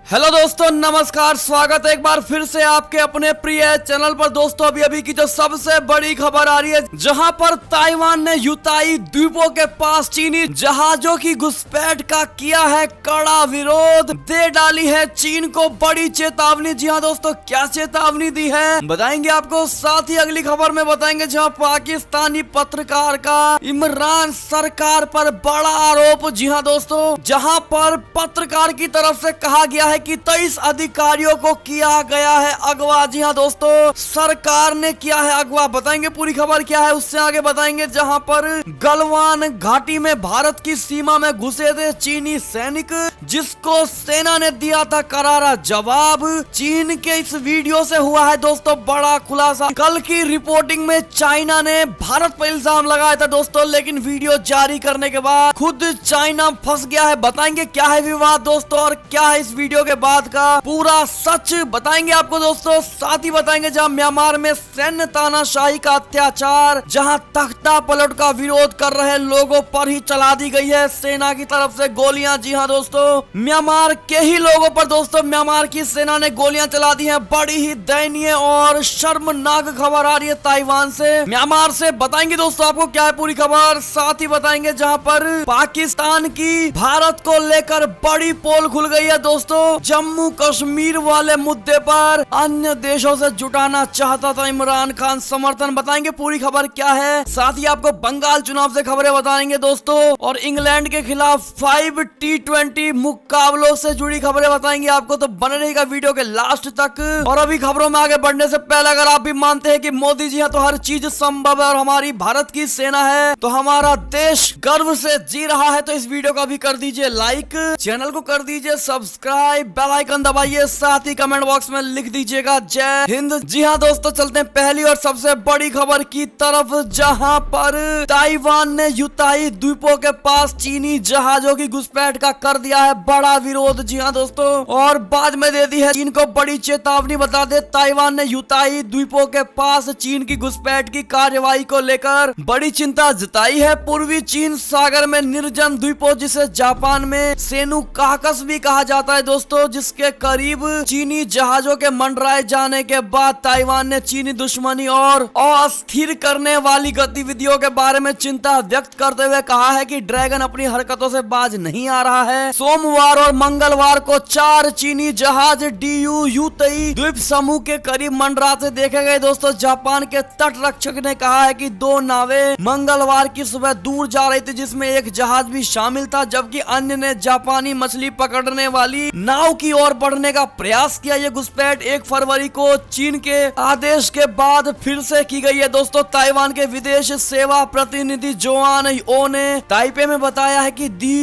Hello दोस्तों, नमस्कार। स्वागत है एक बार फिर से आपके अपने प्रिय चैनल पर। दोस्तों अभी की जो सबसे बड़ी खबर आ रही है, जहां पर ताइवान ने यूताई द्वीपों के पास चीनी जहाजों की घुसपैठ का किया है कड़ा विरोध। दे डाली है चीन को बड़ी चेतावनी। जी हाँ दोस्तों, क्या चेतावनी दी है बताएंगे आपको। साथ ही अगली खबर में बताएंगे जहां पाकिस्तानी पत्रकार का इमरान सरकार पर बड़ा आरोप। जी हाँ दोस्तों, जहां पर पत्रकार की तरफ से कहा गया है कि 23 अधिकारियों को किया गया है अगवा। जी हाँ दोस्तों, सरकार ने किया है अगवा। बताएंगे पूरी खबर क्या है, उससे आगे बताएंगे। जहां पर गलवान घाटी में भारत की सीमा में घुसे थे चीनी सैनिक, जिसको सेना ने दिया था करारा जवाब। चीन के इस वीडियो से हुआ है दोस्तों बड़ा खुलासा। कल की रिपोर्टिंग में चाइना ने भारत पर इल्जाम लगाया था दोस्तों, लेकिन वीडियो जारी करने के बाद खुद चाइना फंस गया है। बताएंगे क्या है विवाद दोस्तों, और क्या है इस वीडियो के बाद का पूरा सच बताएंगे आपको दोस्तों। साथ ही बताएंगे जहां म्यांमार में सैन्य तानाशाही का अत्याचार, जहां तख्ता पलट का विरोध कर रहे लोगों पर ही चला दी गई है सेना की तरफ से गोलियां। जी हां दोस्तों, म्यांमार के ही लोगों पर दोस्तों म्यांमार की सेना ने गोलियां चला दी हैं। बड़ी ही दयनीय और शर्मनाक खबर आ रही है ताइवान से, म्यांमार से। बताएंगे दोस्तों आपको क्या है पूरी खबर। साथ ही बताएंगे जहां पर पाकिस्तान की भारत को लेकर बड़ी पोल खुल गई है दोस्तों। जम्मू कश्मीर वाले मुद्दे पर अन्य देशों से जुटाना चाहता था इमरान खान समर्थन। बताएंगे पूरी खबर क्या है। साथ ही आपको बंगाल चुनाव से खबरें बताएंगे दोस्तों, और इंग्लैंड के खिलाफ 5 T20 मुकाबलों से जुड़ी खबरें बताएंगे आपको। तो बने रहेगा वीडियो के लास्ट तक। और अभी खबरों में आगे बढ़ने से पहले अगर आप भी मानते हैं कि मोदी जी हैं तो हर चीज संभव है और हमारी भारत की सेना है तो हमारा देश गर्व से जी रहा है, तो इस वीडियो को भी कर दीजिए लाइक, चैनल को कर दीजिए सब्सक्राइब, बेल आइकन दबाइए, साथ ही कमेंट बॉक्स में लिख दीजिएगा जय हिंद। जी हाँ दोस्तों, चलते हैं पहली और सबसे बड़ी खबर की तरफ, जहां पर ताइवान ने यूताई द्वीपों के पास चीनी जहाजों की घुसपैठ का कर दिया है बड़ा विरोध। जी हाँ दोस्तों, और बाद में दे दी है चीन को बड़ी चेतावनी। बता दे ताइवान ने यूताई द्वीपों के पास चीन की घुसपैठ की कार्यवाही को लेकर बड़ी चिंता जताई है। पूर्वी चीन सागर में निर्जन द्वीपों, जिसे जापान में सेनुकाकस भी कहा जाता है दोस्तों, जिसके करीब चीनी जहाजों के मंडराए जाने के बाद ताइवान ने चीनी दुश्मनी और अस्थिर करने वाली गतिविधियों के बारे में चिंता व्यक्त करते हुए कहा है कि ड्रैगन अपनी हरकतों से बाज नहीं आ रहा है। सोमवार और मंगलवार को 4 चीनी जहाज डीयू यूतई द्वीप समूह के करीब मंडराते देखे गए दोस्तों। जापान के तट रक्षक ने कहा है कि 2 नावें मंगलवार की सुबह दूर जा रही थी, जिसमें एक जहाज भी शामिल था, जबकि अन्य ने जापानी मछली पकड़ने वाली नाव की ओर बढ़ने का प्रयास किया। ये घुसपैठ 1 फरवरी को चीन के आदेश के बाद फिर से की गई है दोस्तों। ताइवान के विदेश सेवा प्रतिनिधि जोआन ओ ने ताइपे में बताया है कि दी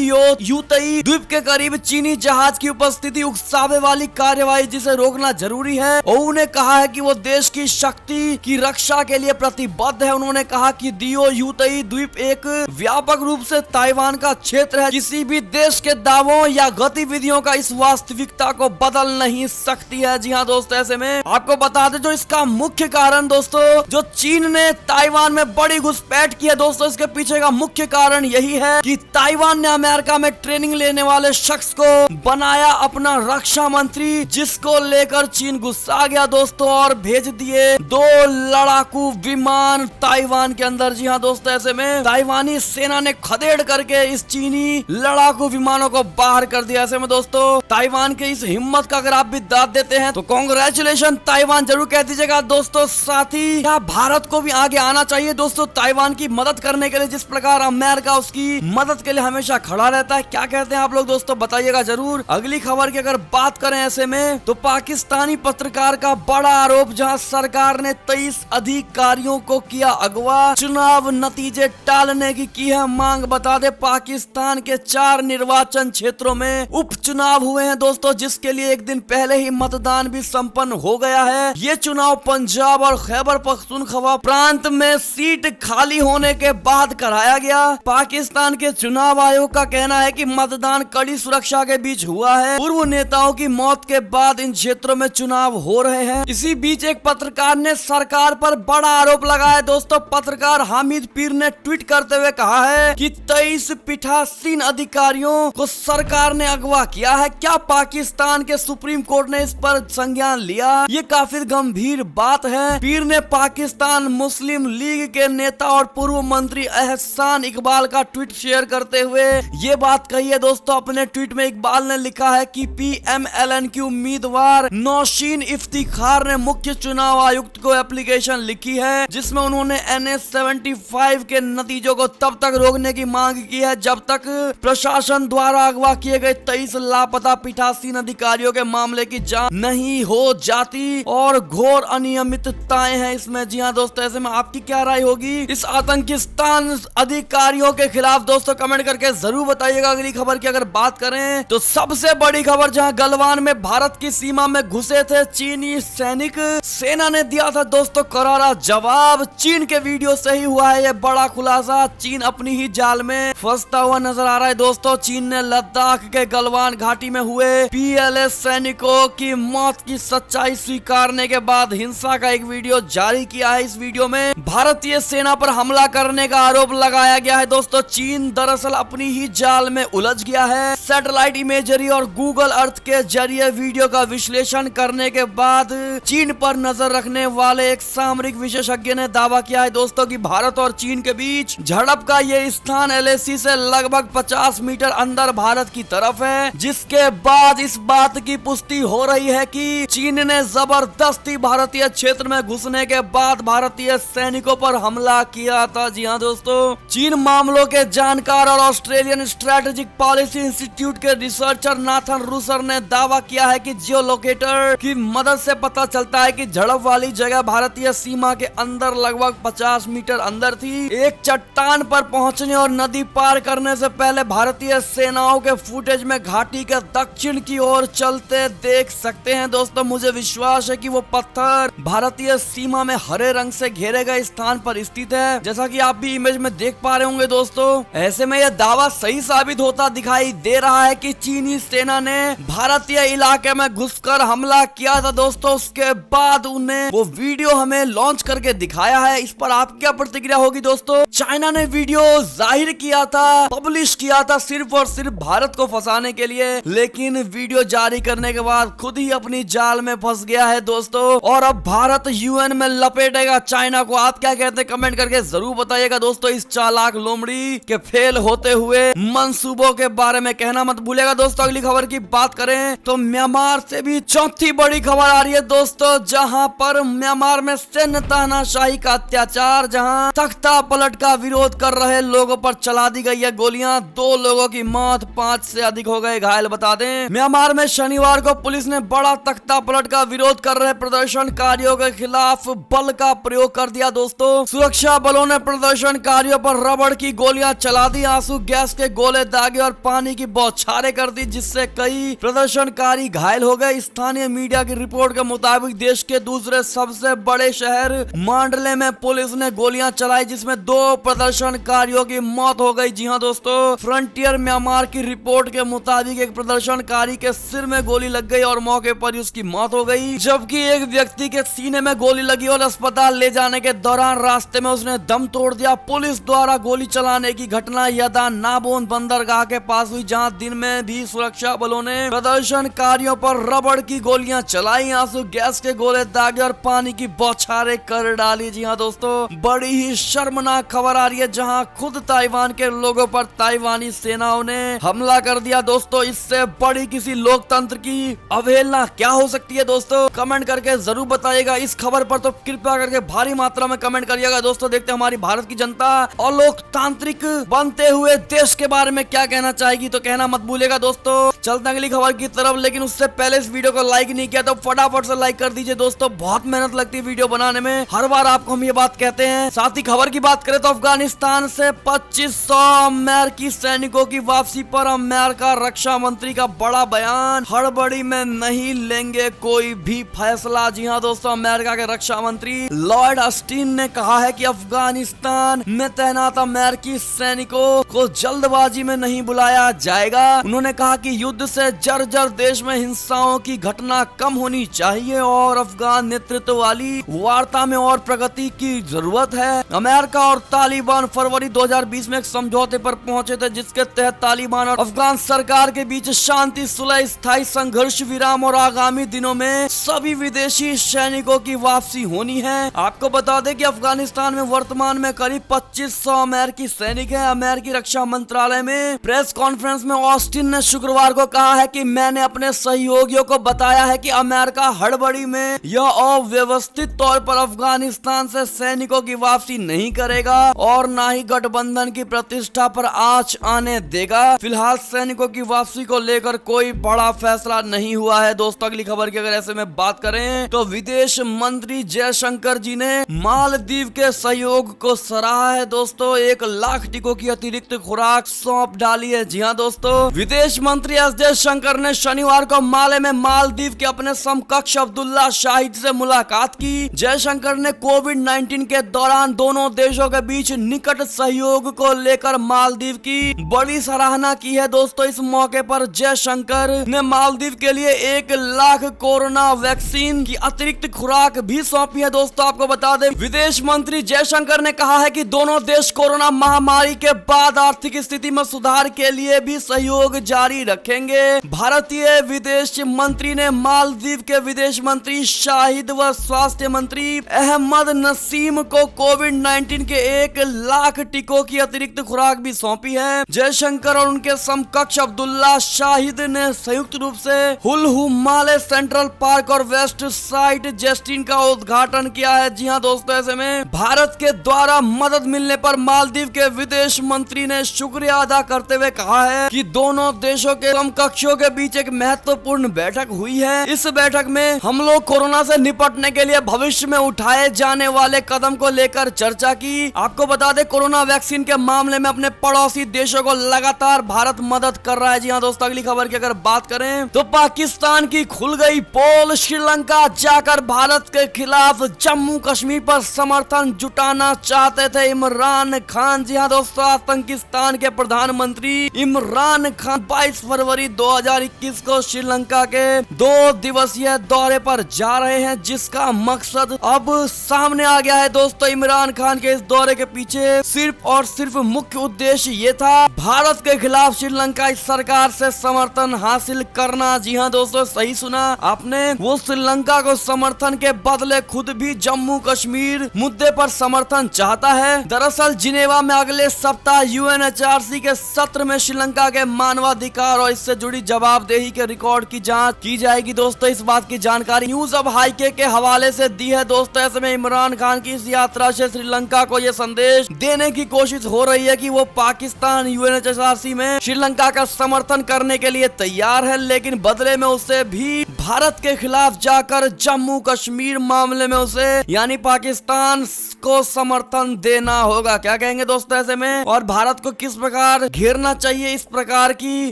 यूतई द्वीप के करीब चीनी जहाज की उपस्थिति उकसावे वाली कार्यवाही, जिसे रोकना जरूरी है। ओ ने कहा है कि वो देश की शक्ति की रक्षा के लिए प्रतिबद्ध है। उन्होंने कहा कि दियो यूतई द्वीप एक व्यापक रूप से ताइवान का क्षेत्र है, किसी भी देश के दावों या गतिविधियों का इस वास्तविकता को बदल नहीं सकती है। जी हाँ दोस्तों, ऐसे में आपको बता दें जो इसका मुख्य कारण दोस्तों, जो चीन ने ताइवान में बड़ी घुसपैठ की है दोस्तों, इसके पीछे का मुख्य कारण यही है कि ताइवान ने अमेरिका में ट्रेनिंग लेने वाले शख्स को बनाया अपना रक्षा मंत्री, जिसको लेकर चीन गुस्सा गया दोस्तों और भेज दिए 2 लड़ाकू विमान ताइवान के अंदर। जी हाँ दोस्तों, ऐसे में ताइवानी सेना ने खदेड़ करके इस चीनी लड़ाकू विमानों को बाहर कर दिया। ऐसे में दोस्तों ताइवान के इस हिम्मत का अगर आप भी दाद देते हैं तो कांग्रेचुलेशन ताइवान जरूर कह दीजिएगा दोस्तों। साथ ही क्या भारत को भी आगे आना चाहिए दोस्तों ताइवान की मदद करने के लिए, जिस प्रकार अमेरिका उसकी मदद के लिए हमेशा खड़ा रहता है। क्या कहते हैं आप लोग दोस्तों, बताइएगा जरूर। अगली खबर की अगर बात करें ऐसे में, तो पाकिस्तानी पत्रकार का बड़ा आरोप, जहां सरकार ने 23 अधिकारियों को किया अगवा, चुनाव नतीजे टालने की है मांग। बता दे पाकिस्तान के 4 निर्वाचन क्षेत्रों में उपचुनाव हुए हैं दोस्तों, जिसके लिए एक दिन पहले ही मतदान भी संपन्न हो गया है। ये चुनाव पंजाब और खैबर पख्तूनख्वा प्रांत में सीट खाली होने के बाद कराया गया। पाकिस्तान के चुनाव आयोग का कहना है कि मतदान कड़ी सुरक्षा के बीच हुआ है। पूर्व नेताओं की मौत के बाद इन क्षेत्रों में चुनाव हो रहे हैं। इसी बीच एक पत्रकार ने सरकार पर बड़ा आरोप लगाया दोस्तों। पत्रकार हामिद पीर ने ट्वीट करते हुए कहा है कि 23 पीठासीन अधिकारियों को सरकार ने अगवा किया है। क्या पाकिस्तान के सुप्रीम कोर्ट ने इस पर संज्ञान लिया। ये काफी गंभीर बात है। पीर ने पाकिस्तान मुस्लिम लीग के नेता और पूर्व मंत्री एहसान इकबाल का ट्वीट शेयर करते हुए ये बात कही है दोस्तों। अपने ट्वीट में इकबाल ने लिखा है कि PMLN की उम्मीदवार नौशीन इफ्तिखार ने मुख्य चुनाव आयुक्त को एप्लीकेशन लिखी है, जिसमें उन्होंने NS-75 के नतीजों को तब तक रोकने की मांग की है जब तक प्रशासन द्वारा अगवा किए गए 23 लापता पीठासीन अधिकारियों के मामले की जांच नहीं हो जाती और घोर अनियमितताएं हैं इसमें। जी हाँ दोस्तों, ऐसे में आपकी क्या राय होगी इस आतंकिस्तान अधिकारियों के खिलाफ? दोस्तों कमेंट करके जरूर बताइएगा। अगली खबर की अगर बात करें तो सबसे बड़ी खबर, जहां गलवान में भारत की सीमा में घुसे थे चीनी सैनिक, सेना ने दिया था दोस्तों करारा जवाब। चीन के वीडियो से ही हुआ है ये बड़ा खुलासा। चीन अपनी ही जाल में फंसता हुआ नजर आ रहा है दोस्तों। चीन ने लद्दाख के गलवान घाटी में हुए PLA सैनिकों की मौत की सच्चाई स्वीकारने के बाद हिंसा का एक वीडियो जारी किया है। इस वीडियो में भारतीय सेना पर हमला करने का आरोप लगाया गया है दोस्तों। चीन दरअसल अपनी ही जाल में उलझ गया है। सैटेलाइट इमेजरी और गूगल अर्थ के जरिए वीडियो का विश्लेषण करने के बाद चीन पर नजर रखने वाले एक सामरिक विशेषज्ञ ने दावा किया है दोस्तों कि भारत और चीन के बीच झड़प का ये स्थान LAC से लगभग 50 मीटर अंदर भारत की तरफ है, जिसके बाद इस बात की पुष्टि हो रही है कि चीन ने जबरदस्ती भारतीय क्षेत्र में घुसने के बाद भारतीय सैनिकों पर हमला किया था। जी हाँ दोस्तों, चीन मामलों के जानकार और ऑस्ट्रेलियन स्ट्रेटेजिक पॉलिसी इंस्टीट्यूट के रिसर्चर नाथन रूसर ने दावा किया है कि जियो लोकेटर की मदद से पता चलता है कि झड़प वाली जगह भारतीय सीमा के अंदर लगभग 50 मीटर अंदर थी। एक चट्टान पर पहुंचने और नदी पार करने से पहले भारतीय सेनाओं के फुटेज में घाटी के दक्षिण की ओर चलते देख सकते हैं दोस्तों। मुझे विश्वास है कि वो पत्थर भारतीय सीमा में हरे रंग से घेरे गए स्थान पर स्थित है, जैसा कि आप भी इमेज में देख पा रहे होंगे दोस्तों। ऐसे में यह दावा सही साबित होता दिखाई दे रहा है कि चीनी सेना ने भारतीय इलाके में घुसकर हमला किया था दोस्तों। उसके बाद उन्हें वो वीडियो हमें लॉन्च करके दिखाया है। इस पर आप क्या प्रतिक्रिया होगी दोस्तों? चाइना ने वीडियो जाहिर किया था, पब्लिश किया था सिर्फ और सिर्फ भारत को फंसाने के लिए, लेकिन वीडियो जारी करने के बाद खुद ही अपनी जाल में फंस गया है दोस्तों। और अब भारत UN में लपेटेगा चाइना को। आप क्या कहते हैं कमेंट करके जरूर बताइएगा दोस्तों। इस चालाक लोमड़ी के फेल होते हुए मंसूबों के बारे में कहना मत भूलिएगा दोस्तों। अगली खबर की बात करें तो म्यांमार से भी चौथी बड़ी खबर आ रही है दोस्तों, जहां पर म्यांमार में सैन्य तानाशाही का अत्याचार, जहां तख्ता पलट का विरोध कर रहे लोगों पर चला दी गई है गोलियां। 2 लोगों की मौत, 5 से अधिक हो गए घायल। बता दें म्यांमार में शनिवार को पुलिस ने बड़ा तख्ता पलट का विरोध कर रहे प्रदर्शनकारियों के खिलाफ बल का प्रयोग कर दिया दोस्तों। सुरक्षा बलों ने प्रदर्शनकारियों पर रबड़ की गोलियां चला दी, आंसू गैस के गोले दागे और पानी की बौछारें कर दी, जिससे कई प्रदर्शनकारी घायल हो गए। स्थानीय मीडिया की रिपोर्ट के मुताबिक देश के दूसरे सबसे बड़े शहर मांडले में पुलिस ने गोलियां चलाई, जिसमें 2 प्रदर्शनकारियों की मौत हो गई। जी हाँ दोस्तों, फ्रंटियर म्यांमार की रिपोर्ट के मुताबिक एक प्रदर्शनकारी के सिर में गोली लग गई और मौके पर ही उसकी मौत हो गई, जबकि एक व्यक्ति के सीने में गोली लगी और अस्पताल ले जाने के दौरान रास्ते में उसने दम तोड़ दिया। पुलिस द्वारा गोली चलाने की घटना यदा नाबोन बंदरगाह के पास हुई, जहां दिन में भी सुरक्षा बलों ने प्रदर्शनकारियों पर रबड़ की गोलियां चलाई, आंसू गैस के गोले दागे और पानी की बौछारें कर डाली। जी हाँ दोस्तों, बड़ी ही शर्मनाक खबर आ रही है, जहां खुद ताइवान के लोगों पर ताइवानी सेनाओं ने हमला कर दिया दोस्तों। इससे बड़ी किसी लोकतंत्र की अवहेलना क्या हो सकती है दोस्तों? कमेंट करके जरूर बताइएगा। इस खबर पर तो कृपया करके भारी मात्रा में कमेंट करिएगा दोस्तों। देखते हैं हमारी भारत की जनता और लोकतांत्रिक बनते हुए देश के बारे में क्या कहना चाहेगी, तो कहना मत भूलिएगा दोस्तों। चलते हैं अगली खबर की तरफ, लेकिन उससे पहले इस वीडियो को लाइक नहीं किया तो फटाफट से लाइक कर दीजिए दोस्तों। बहुत मेहनत लगती है वीडियो बनाने में, हर बार आपको हम ये बात कहते हैं। साथ ही खबर की बात करें तो अफगानिस्तान से 2500 अमेरिकी सैनिकों की वापसी पर अमेरिका रक्षा मंत्री का बड़ा बयान, हड़बड़ी में नहीं लेंगे कोई भी फैसला। जी हाँ दोस्तों, अमेरिका के रक्षा मंत्री लॉयड ऑस्टिन ने कहा है कि अफगानिस्तान में तैनात अमेरिकी सैनिकों को जल्दबाजी में नहीं बुलाया जाएगा। उन्होंने कहा कि युद्ध से जर्जर देश में हिंसाओं की घटना कम होनी चाहिए और अफगान नेतृत्व वाली वार्ता में और प्रगति की जरूरत है। अमेरिका और तालिबान फरवरी 2020 में एक समझौते पर पहुंचे थे, जिसके तहत तालिबान और अफगान सरकार के बीच शांति शांति सुलह, स्थायी संघर्ष विराम और आगामी दिनों में सभी विदेशी सैनिकों की वापसी होनी है। आपको बता दें कि अफगानिस्तान में वर्तमान में करीब 2500 अमेरिकी सैनिक हैं। अमेरिकी रक्षा मंत्रालय में प्रेस कॉन्फ्रेंस में ऑस्टिन ने शुक्रवार को कहा है कि मैंने अपने सहयोगियों को बताया है कि अमेरिका हड़बड़ी में यह अव्यवस्थित तौर पर अफगानिस्तान से सैनिकों की वापसी नहीं करेगा और न ही गठबंधन की प्रतिष्ठा पर आंच आने देगा। फिलहाल सैनिकों की वापसी को लेकर कोई बड़ा फैसला नहीं हुआ है। दोस्तों अगली खबर की अगर ऐसे में बात करें तो विदेश मंत्री जयशंकर जी ने मालदीव के सहयोग को सराहा है। दोस्तों 1 लाख टीकों की अतिरिक्त खुराक सौंप डाली है। जी हाँ दोस्तों, विदेश मंत्री एस जयशंकर ने शनिवार को माले में मालदीव के अपने समकक्ष अब्दुल्ला शाहिद से मुलाकात की। जयशंकर ने कोविड-19 के दौरान दोनों देशों के बीच निकट सहयोग को लेकर मालदीव की बड़ी सराहना की है। दोस्तों इस मौके पर जयशंकर ने मालदीव के लिए 1 लाख कोरोना वैक्सीन की अतिरिक्त खुराक भी सौंपी है। दोस्तों आपको बता दें विदेश मंत्री जयशंकर ने कहा है कि दोनों देश कोरोना महामारी के बाद आर्थिक स्थिति में सुधार के लिए भी सहयोग जारी रखेंगे। भारतीय विदेश मंत्री ने मालदीव के विदेश मंत्री शाहिद व स्वास्थ्य मंत्री अहमद नसीम को कोविड-19 के 1 लाख टीकों की अतिरिक्त खुराक भी सौंपी है। जयशंकर और उनके समकक्ष अब्दुल्ला शाहिद ने संयुक्त रूप से हुलहू माले सेंट्रल पार्क और वेस्ट साइड जेस्टिन का उद्घाटन किया है। जी हाँ दोस्तों, ऐसे में भारत के द्वारा मदद मिलने पर मालदीव के विदेश मंत्री ने शुक्रिया अदा करते हुए कहा है कि दोनों देशों के समकक्षों के बीच एक महत्वपूर्ण बैठक हुई है। इस बैठक में हम लोग कोरोना से निपटने के लिए भविष्य में उठाए जाने वाले कदम को लेकर चर्चा की। आपको बता दें कोरोना वैक्सीन के मामले में अपने पड़ोसी देशों को लगातार भारत मदद कर रहा है। जी हाँ दोस्तों, अगली खबर की अगर बात करें तो पाकिस्तान की खुल गई पोल। श्रीलंका जाकर भारत के खिलाफ जम्मू कश्मीर पर समर्थन जुटाना चाहते थे इमरान खान। जी हाँ दोस्तों, आतंकिस्तान के प्रधानमंत्री इमरान खान 22 फरवरी 2021 को श्रीलंका के 2 दिवसीय दौरे पर जा रहे हैं, जिसका मकसद अब सामने आ गया है। दोस्तों इमरान खान के इस दौरे के पीछे सिर्फ और सिर्फ मुख्य उद्देश्य ये था भारत के खिलाफ श्रीलंका सरकार से समर्थन हासिल करना। जी हाँ दोस्तों, सही सुना आपने, वो श्रीलंका को समर्थन के बदले खुद भी जम्मू कश्मीर मुद्दे पर समर्थन चाहता है। दरअसल जिनेवा में अगले सप्ताह यूएनएचआरसी के सत्र में श्रीलंका के मानवाधिकार और इससे जुड़ी जवाबदेही के रिकॉर्ड की जांच की जाएगी। दोस्तों इस बात की जानकारी न्यूज अब हाईके के हवाले से दी है। दोस्तों ऐसे में इमरान खान की इस यात्रा से श्रीलंका को यह संदेश देने की कोशिश हो रही है कि वो पाकिस्तान यूएनएचआरसी में श्रीलंका का समर्थन करने के लिए तैयार है, लेकिन बदले में उसे भी भारत के खिलाफ जाकर जम्मू कश्मीर मामले में उसे यानी पाकिस्तान को समर्थन देना होगा। क्या कहेंगे दोस्तों ऐसे में, और भारत को किस प्रकार घेरना चाहिए, इस प्रकार की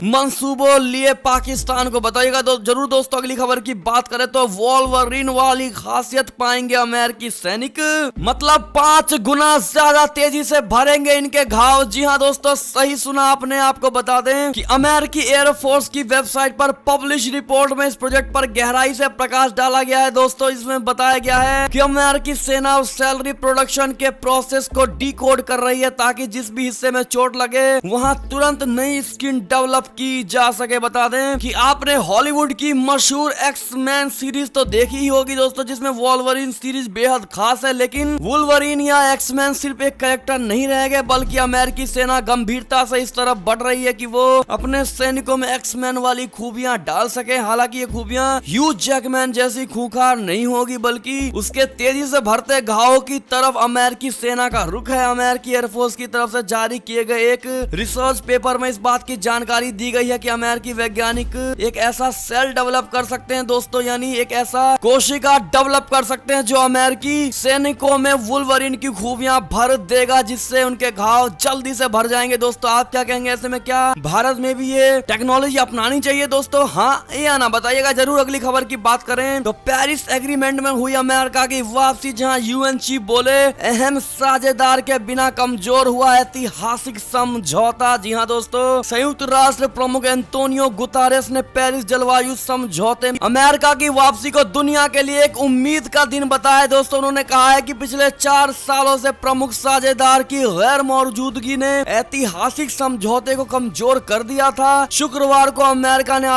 मंसूबों लिए पाकिस्तान को बताइएगा। जरूर दोस्तों अगली खबर की बात करें तो वोल्वरिन वाली खासियत पाएंगे अमेरिकी सैनिक, मतलब 5 गुना ज्यादा तेजी से भरेंगे इनके घाव। जी हाँ दोस्तों, सही सुना आपने। आपको बता दें कि अमेरिकी एयरफोर्स की वेबसाइट पर पब्लिश रिपोर्ट में इस प्रोजेक्ट पर गहराई से प्रकाश डाला गया है। दोस्तों इसमें बताया गया है कि अमेरिकी सेना सैलरी प्रोडक्शन के प्रोसेस को डिकोड कर रही है ताकि जिस भी हिस्से में चोट लगे वहां तुरंत नई स्किन डेवलप की जा सके। बता दें कि आपने हॉलीवुड की मशहूर एक्स-मैन सीरीज तो देखी ही होगी दोस्तों, जिसमें वोल्वरिन सीरीज बेहद खास है, लेकिन वुल्वरिन या एक्स-मैन सिर्फ एक कैरेक्टर नहीं रह गए, बल्कि अमेरिकी सेना गंभीरता से इस तरफ बढ़ रही है कि वो अपने सैनिकों में एक्स-मैन वाली खूबियां डाल सके। हालांकि ये खूबियां ह्यू जैकमैन जैसी खूंखार नहीं होगी, बल्कि उसके तेजी से भरते घाव की तरफ अमेरिकी सेना का रुख है। अमेरिकी एयरफोर्स की तरफ से जारी किए गए एक रिसर्च पेपर में इस बात की जानकारी दी गई है कि अमेरिकी वैज्ञानिक एक ऐसा सेल डेवलप कर सकते हैं दोस्तों, यानी एक ऐसा कोशिका डेवलप कर सकते हैं जो अमेरिकी सैनिकों में वुल्वरिन की खूबियां भर देगा, जिससे उनके घाव जल्दी से भर जाएंगे। दोस्तों आप क्या कहेंगे ऐसे में, क्या भारत में भी ये टेक्नोलॉजी अपनानी चाहिए दोस्तों? हाँ या ना बताइएगा जरूर। अगली खबर की बात करें तो पेरिस एग्रीमेंट में हुई अमेरिका की वापसी, जहां यूएन चीफ बोले अहम साझेदार के बिना कमजोर हुआ ऐतिहासिक समझौता। जी हाँ दोस्तों, संयुक्त राष्ट्र प्रमुख एंटोनियो गुतारेस ने पेरिस जलवायु समझौते में अमेरिका की वापसी को दुनिया के लिए एक उम्मीद का दिन बताया। दोस्तों उन्होंने कहा है कि पिछले 4 सालों से प्रमुख साझेदार की गैर मौजूदगी ने ऐतिहासिक समझौते को कमजोर कर दिया था। शुक्रवार को अमेरिका ने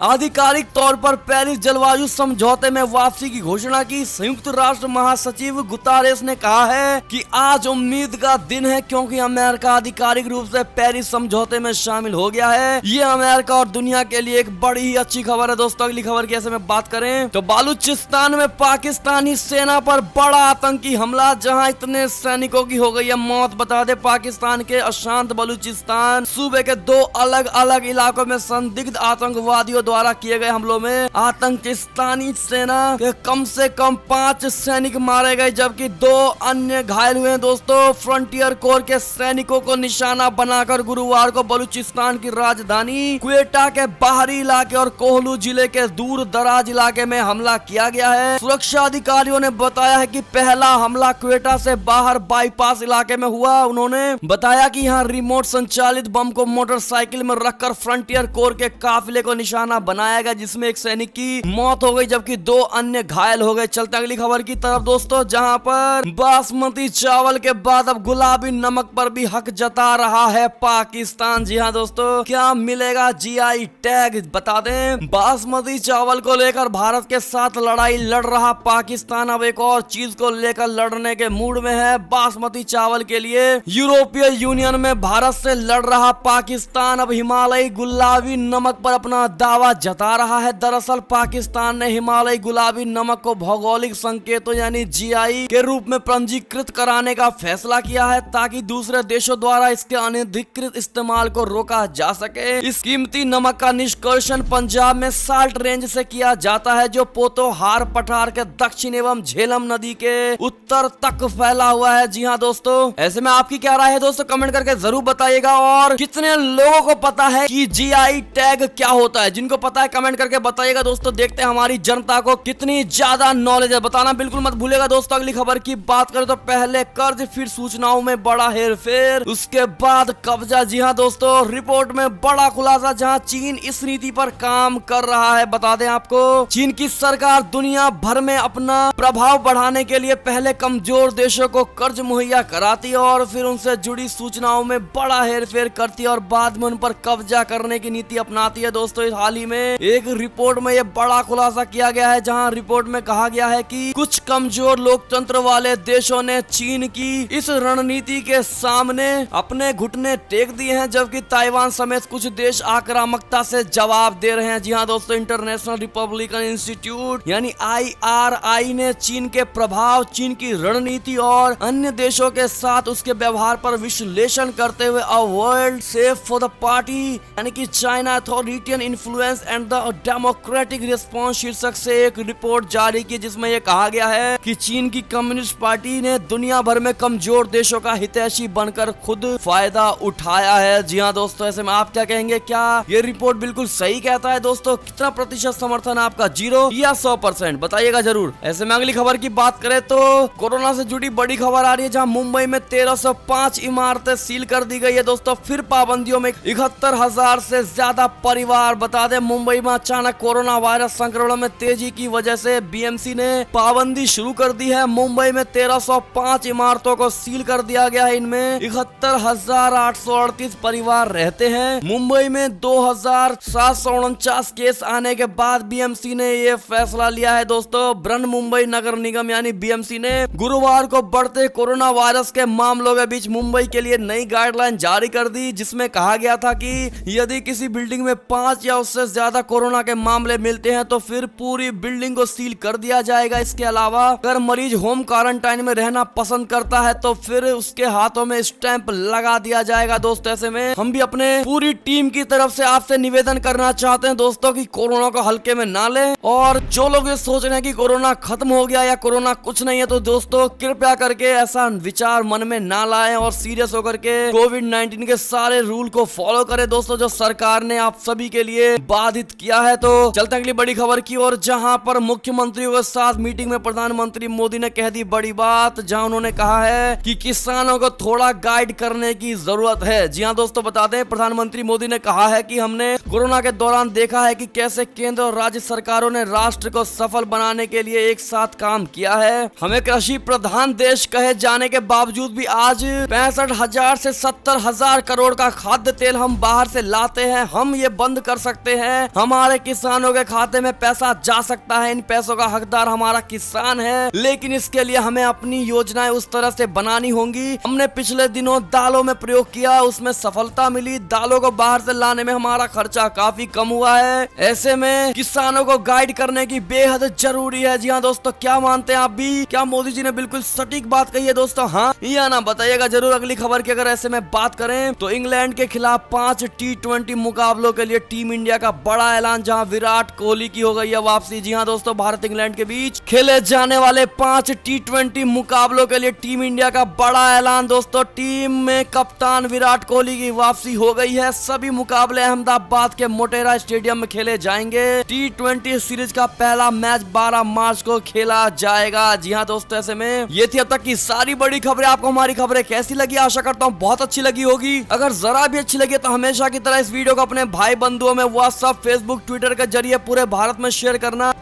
आधिकारिक तौर पर पेरिस जलवायु समझौते में वापसी की घोषणा की। संयुक्त राष्ट्र महासचिव गुतारेस ने कहा है कि आज उम्मीद का दिन है, क्योंकि अमेरिका आधिकारिक रूप से पेरिस समझौते में शामिल हो गया है। ये अमेरिका और दुनिया के लिए एक बड़ी ही अच्छी खबर है। दोस्तों अगली खबर की ऐसे में बात करें तो बलूचिस्तान में पाकिस्तानी सेना पर बड़ा आतंकी हमला, जहां इतने सैनिकों की हो गई है मौत। बता दे पाकिस्तान के अशांत बलूचिस्तान सूबे के 2 अलग अलग इलाकों में संदिग्ध आतंकवादियों द्वारा किए गए हमलों में पाकिस्तानी सेना के कम से कम 5 सैनिक मारे गए, जबकि 2 अन्य घायल हुए। दोस्तों फ्रंटियर कोर के सैनिकों को निशाना बनाकर गुरुवार को बलूचिस्तान की राजधानी क्वेटा के बाहरी इलाके और कोहलू जिले के दूर दराज इलाके में हमला किया गया है। सुरक्षा अधिकारियों ने बताया है कि पहला हमला क्वेटा से बाहर बाईपास इलाके में हुआ। उन्होंने बताया कि यहाँ रिमोट संचालित बम को मोटरसाइकिल में रखकर फ्रंटियर कोर के काफिले को निशाना बनाया गया, जिसमें एक सैनिक की मौत हो गई जबकि 2 अन्य घायल हो गए। चलते अगली खबर की तरफ दोस्तों, जहां पर बासमती चावल के बाद अब गुलाबी नमक पर भी हक जता रहा है पाकिस्तान। जी हाँ दोस्तों, क्या मिलेगा जीआई टैग? बता दें बासमती चावल को लेकर भारत के साथ लड़ाई लड़ रहा पाकिस्तान अब एक और चीज को लेकर लड़ने के मूड में है। बासमती चावल के लिए यूरोपीय यूनियन में भारत से लड़ रहा पाकिस्तान अब हिमालयी गुलाबी नमक पर अपना दावा जता रहा है। दरअसल पाकिस्तान ने हिमालयी गुलाबी नमक को भौगोलिक संकेतों यानी जीआई के रूप में पंजीकृत कराने का फैसला किया है, ताकि दूसरे देशों द्वारा इसके अनधिकृत इस्तेमाल को रोका जा सके। इस कीमती नमक का निष्कर्षण पंजाब में साल्ट रेंज से किया जाता है, जो पोतोहार पठार के दक्षिण एवं झेलम नदी के उत्तर तक फैला हुआ है। जी हाँ दोस्तों, ऐसे में आपकी क्या राय है दोस्तों, कमेंट करके जरूर बताइएगा। और कितने लोगों को पता है कि जीआई टैग क्या होता है? जिनको पता है कमेंट करके बताइएगा दोस्तों। देखते हैं हमारी जनता को कितनी ज्यादा नॉलेज है, बताना बिल्कुल मत भूलिएगा दोस्तों। अगली खबर की बात करें तो पहले कर्ज फिर सूचनाओं में बड़ा हेरफेर, उसके बाद कब्जा। जी हाँ दोस्तों, रिपोर्ट में बड़ा खुलासा, जहां चीन इस नीति पर काम कर रहा है। बता दें आपको, चीन की सरकार दुनिया भर में अपना प्रभाव बढ़ाने के लिए पहले कमजोर देशों को कर्ज मुहैया कराती है और फिर उनसे जुड़ी सूचनाओं में बड़ा हेरफेर करती है और बाद में उन पर कब्जा करने की नीति अपनाती है। दोस्तों हाल ही में एक रिपोर्ट में यह बड़ा खुलासा किया गया है, जहां रिपोर्ट में कहा गया है कि कुछ कमजोर लोकतंत्र वाले देशों ने चीन की इस रणनीति के सामने अपने घुटने टेक दिए हैं, जबकि ताइवान समेत कुछ देश आक्रामकता से जवाब दे रहे हैं। जी हाँ दोस्तों, इंटरनेशनल रिपब्लिकन इंस्टीट्यूट यानी IRI ने चीन के प्रभाव, चीन की रणनीति और अन्य देशों के साथ उसके व्यवहार पर विश्लेषण करते हुए a world safe for the party यानी कि China authoritarian influence and the democratic response शीर्षक से एक रिपोर्ट जारी की, जिसमें यह कहा गया है कि चीन की कम्युनिस्ट पार्टी ने दुनिया भर में कमजोर देशों का हितैषी बनकर खुद फायदा उठाया है। जी हाँ दोस्तों, ऐसे में आप क्या कहेंगे? क्या ये रिपोर्ट बिल्कुल सही कहता है दोस्तों? कितना प्रतिशत समर्थन आपका, 0 या 100%? बताइएगा जरूर। ऐसे में अगली खबर की बात करें तो कोरोना से जुड़ी बड़ी खबर आ रही है, जहां मुंबई में 1305 इमारतें सील कर दी गई है। दोस्तों फिर पाबंदियों में 71,000 से ज्यादा परिवार। बता दें मुंबई में अचानक कोरोना वायरस संक्रमण में तेजी की वजह से बीएमसी ने पाबंदी शुरू कर दी है। मुंबई में 1305 इमारतों को सील कर दिया गया है। इनमें 71,838 परिवार रहते हैं। मुंबई में 2,749 केस आने के बाद बीएमसी ने यह फैसला लिया है। दोस्तों ब्रन मुंबई नगर निगम यानी बीएमसी ने गुरुवार को बढ़ते कोरोना वायरस के मामलों के बीच मुंबई के लिए नई गाइडलाइन जारी कर दी, जिसमें कहा गया था कि यदि किसी बिल्डिंग में 5 या उससे ज्यादा कोरोना के मामले मिलते हैं तो फिर पूरी बिल्डिंग को सील कर दिया जाएगा। इसके अलावा अगर मरीज होम क्वारंटाइन में रहना पसंद करता है तो फिर उसके हाथों में स्टैंप लगा दिया जाएगा। दोस्तों ऐसे में हम भी अपने पूरी टीम की तरफ से आपसे निवेदन करना चाहते हैं दोस्तों कि कोरोना को हल्के में ना लें, और जो लोग ये सोच रहे हैं कि कोरोना खत्म हो गया या कोरोना कुछ नहीं है, तो दोस्तों कृपया करके ऐसा विचार मन में ना लाएं और सीरियस होकर के कोविड-19 के सारे रूल को फॉलो करें दोस्तों, जो सरकार ने आप सभी के लिए बाधित किया है। तो चलते अगली बड़ी खबर की ओर, जहां पर मुख्यमंत्रियों के साथ मीटिंग में प्रधानमंत्री मोदी ने कह दी बड़ी बात, जहां उन्होंने कहा है कि किसानों को थोड़ा गाइड करने की जरूरत है। जी हाँ दोस्तों, बता दें प्रधानमंत्री मोदी ने कहा है कि हमने कोरोना के दौरान देखा है कि कैसे केंद्र और राज्य सरकारों ने राष्ट्र को सफल बनाने के लिए एक साथ काम किया है। हमें कृषि प्रधान देश कहे जाने के बावजूद भी आज 65,000 से 70,000 करोड़ का खाद्य तेल हम बाहर से लाते हैं। हम ये बंद कर सकते हैं। हमारे किसानों के खाते में पैसा जा सकता है। इन पैसों का हकदार हमारा किसान है, लेकिन इसके लिए हमें अपनी योजनाएं उस तरह से बनानी होंगी। हमने पिछले दिनों दालों में प्रयोग किया, उसमें सफलता मिली। दालों को बाहर से लाने में हमारा खर्चा काफी कम हुआ है। ऐसे में किसानों को गाइड करने की बेहद जरूरी है। जी हाँ दोस्तों, क्या मानते हैं आप भी? क्या मोदी जी ने बिल्कुल सटीक बात कही है दोस्तों? हाँ या ना बताइएगा जरूर। अगली खबर की अगर ऐसे में बात करें तो इंग्लैंड के खिलाफ 5 T20 मुकाबलों के लिए टीम इंडिया का बड़ा ऐलान, जहां विराट कोहली की हो गई है वापसी। जी हाँ दोस्तों, भारत इंग्लैंड के बीच खेले जाने वाले 5 T20 मुकाबलों के लिए टीम इंडिया का बड़ा ऐलान दोस्तों। टीम में कप्तान विराट कोहली की वापसी हो गई है। सभी मुकाबले अहमदाबाद के मोटेरा स्टेडियम में खेले जाएंगे। T20 सीरीज का पहला मैच 12 मार्च को खेला जाएगा। जी हाँ दोस्तों, ऐसे में ये थी अब तक की सारी बड़ी खबरें। आपको हमारी खबरें कैसी लगी? आशा करता हूँ बहुत अच्छी लगी होगी। अगर जरा भी अच्छी लगी तो हमेशा की तरह इस वीडियो को अपने भाई बंधुओं में व्हाट्सएप, फेसबुक, ट्विटर के जरिए पूरे भारत में शेयर करना।